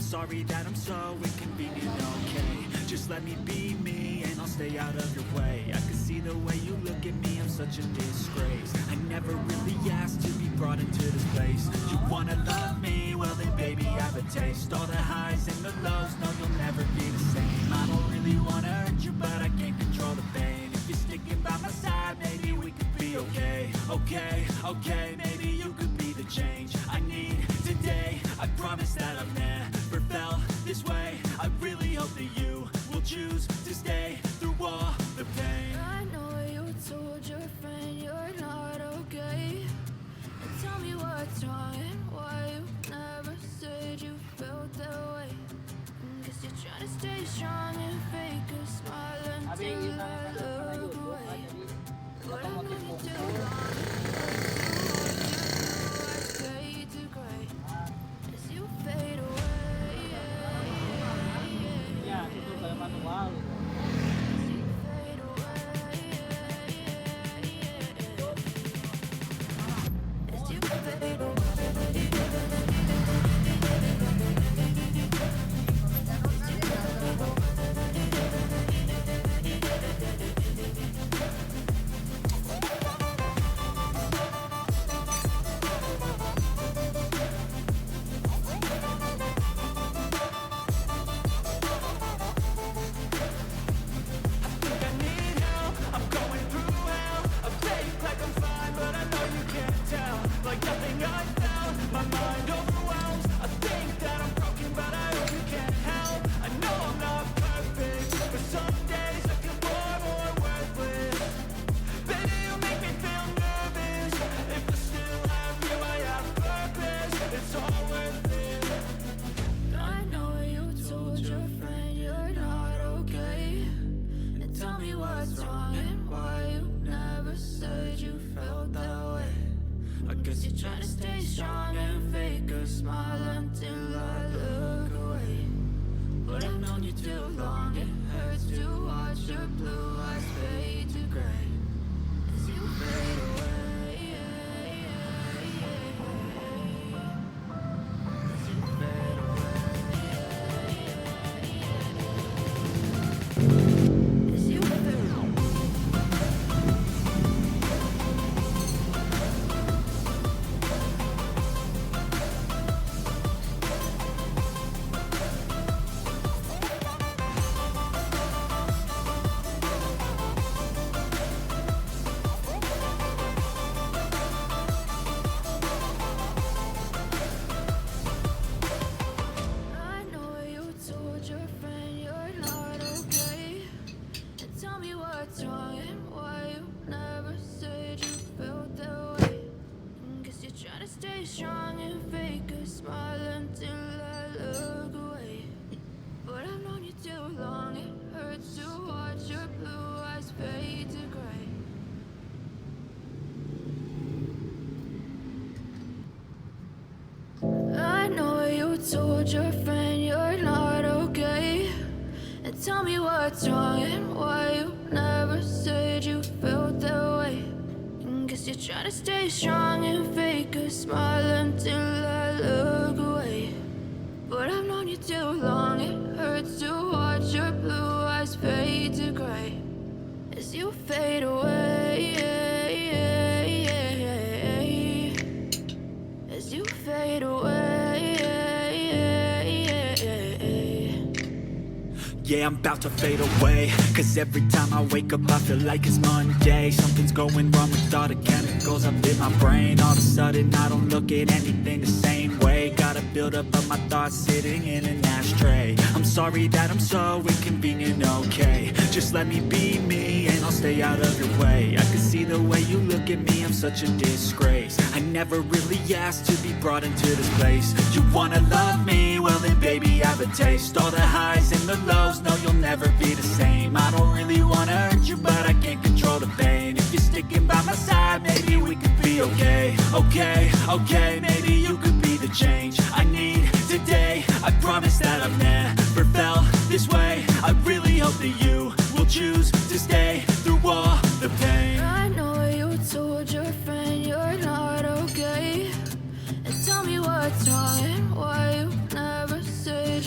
sorry that I'm so inconvenient, okay? Just let me be me and I'll stay out of your way. I can see the way you look at me, I'm such a disgrace. I never really asked to be brought into this place. You wanna love me? Well then baby, have a taste. All the highs and the lows, no you'll never be the same. I don't really wanna hurt you, but I can't control the pain. If you're sticking by my side, maybe we could be okay. Okay, maybe you could be the change I need today. I promise that I've never felt this way. I really hope that you will choose to stay through all the pain. I know you told your friend you're not okay, and tell me what's wrong and why you never said you felt that way. Guess you're trying to stay strong and fake a smile until I look away. But I know you too long, eyes fade to gray as you fade away. Ya, itu kayak manual. Trying to stay strong and fake a smile until I look away. But I've known you too long, it hurts to watch your blue eyes fade to gray as you fade away. As you fade away. As you fade away. Stay strong and fake a smile until I look away. But I've known you too long, it hurts to watch your blue eyes fade to gray. I know you told your friend you're not okay, and tell me what's wrong and why you never said you felt that way. Guess you're trying to stay strong and fake a smile until I look away. But I've known you too long, it hurts to watch your blue eyes fade to gray as you fade away. As you fade away. Yeah, I'm about to fade away, cause every time I wake up I feel like it's Monday. Something's going wrong with all the chemicals up in my brain. All of a sudden I don't look at anything the same way. Got a buildup of my thoughts sitting in an ashtray. I'm sorry that I'm so inconvenient, okay? Just let me be me and I'll stay out of your way. I can see the way you look at me, I'm such a disgrace. I never really asked to be brought into this place. You wanna love me? Well then baby, have a taste. All the highs and the lows, no you'll never be the same. I don't really wanna hurt you, but I can't control the pain. If you're sticking by my side, maybe we could be okay. Okay, maybe you could be the change I need today. I promise that I've never felt this way. I really hope that you will choose to stay through all the pain. I know you told your friend you're not okay, and tell me what's wrong and why you never said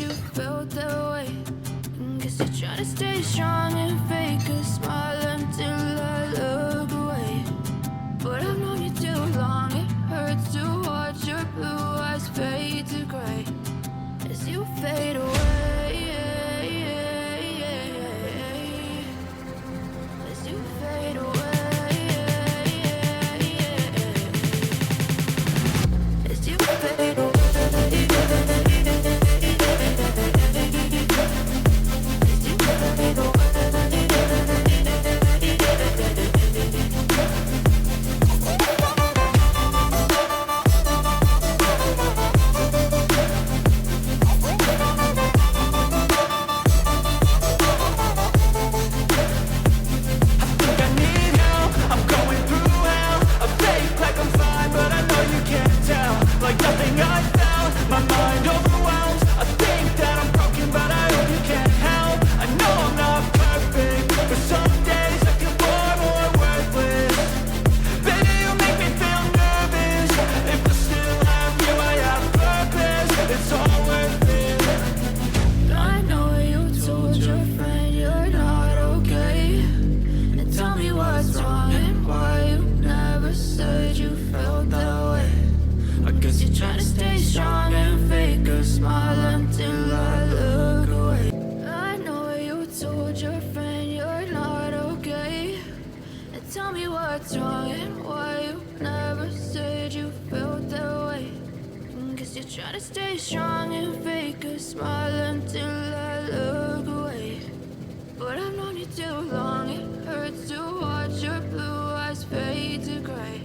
what's wrong and why you never said you felt that way. Guess you're trying to stay strong and fake a smile until I look away. But I've known you too long, it hurts to watch your blue eyes fade to gray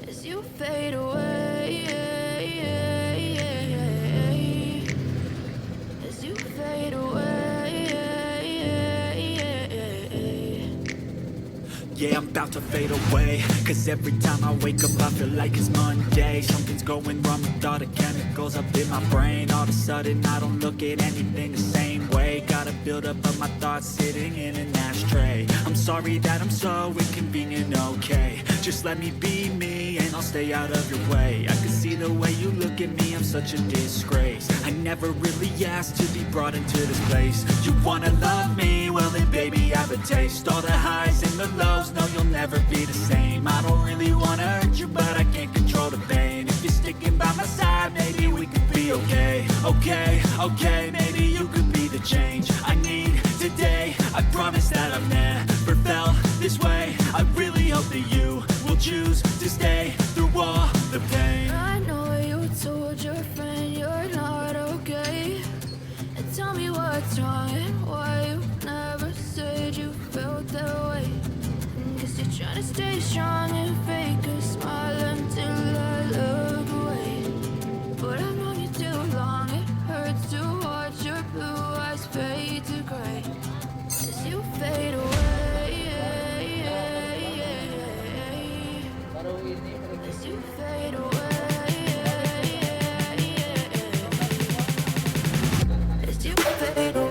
as you fade away. As you fade away. Yeah, I'm about to fade away, cause every time I wake up I feel like it's Monday. Something's going wrong with all the chemicals up in my brain. All of a sudden I don't look at anything the same way. Gotta build up of my thoughts sitting in an ashtray. I'm sorry that I'm so inconvenient, okay. Just let me be me and I'll stay out of your way. I can see the way you look at me, I'm such a disgrace. I never really asked to be brought into this place. You wanna love me? Well then baby I have a taste. All the highs and the lows, no you'll never be the same. I don't really wanna hurt you but I can't control the pain. If you're sticking by my side maybe we could be okay. Okay, maybe you could be the change I need today. I promise that I've never felt this way. I really hope that you will choose to stay through all the pain. I know you told your friend you're not okay, and tell me what's wrong and why you never said you felt that way. Guess you're trying to stay strong and fake a smile until I look away. But I've known you too long, it hurts to watch your blue eyes fade to gray as you fade away. As you fade away. As you fade away.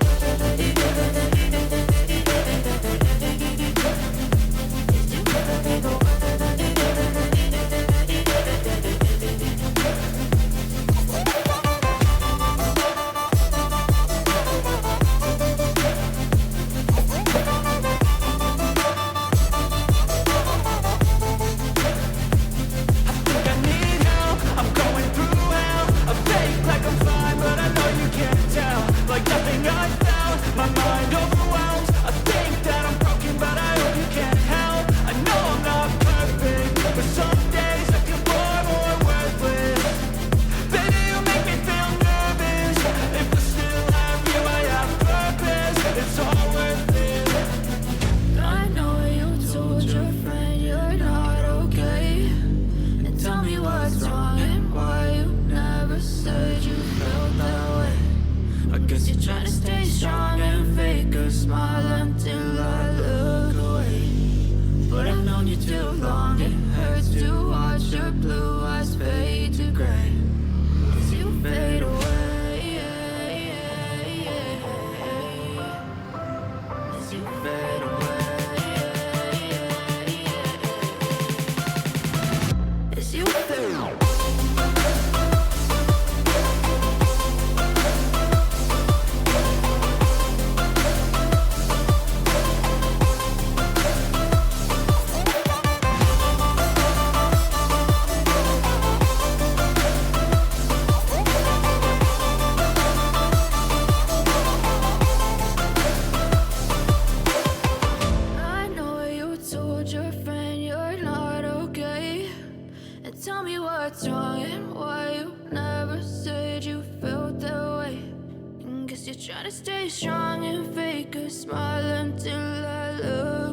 Try to stay strong and fake a smile until I look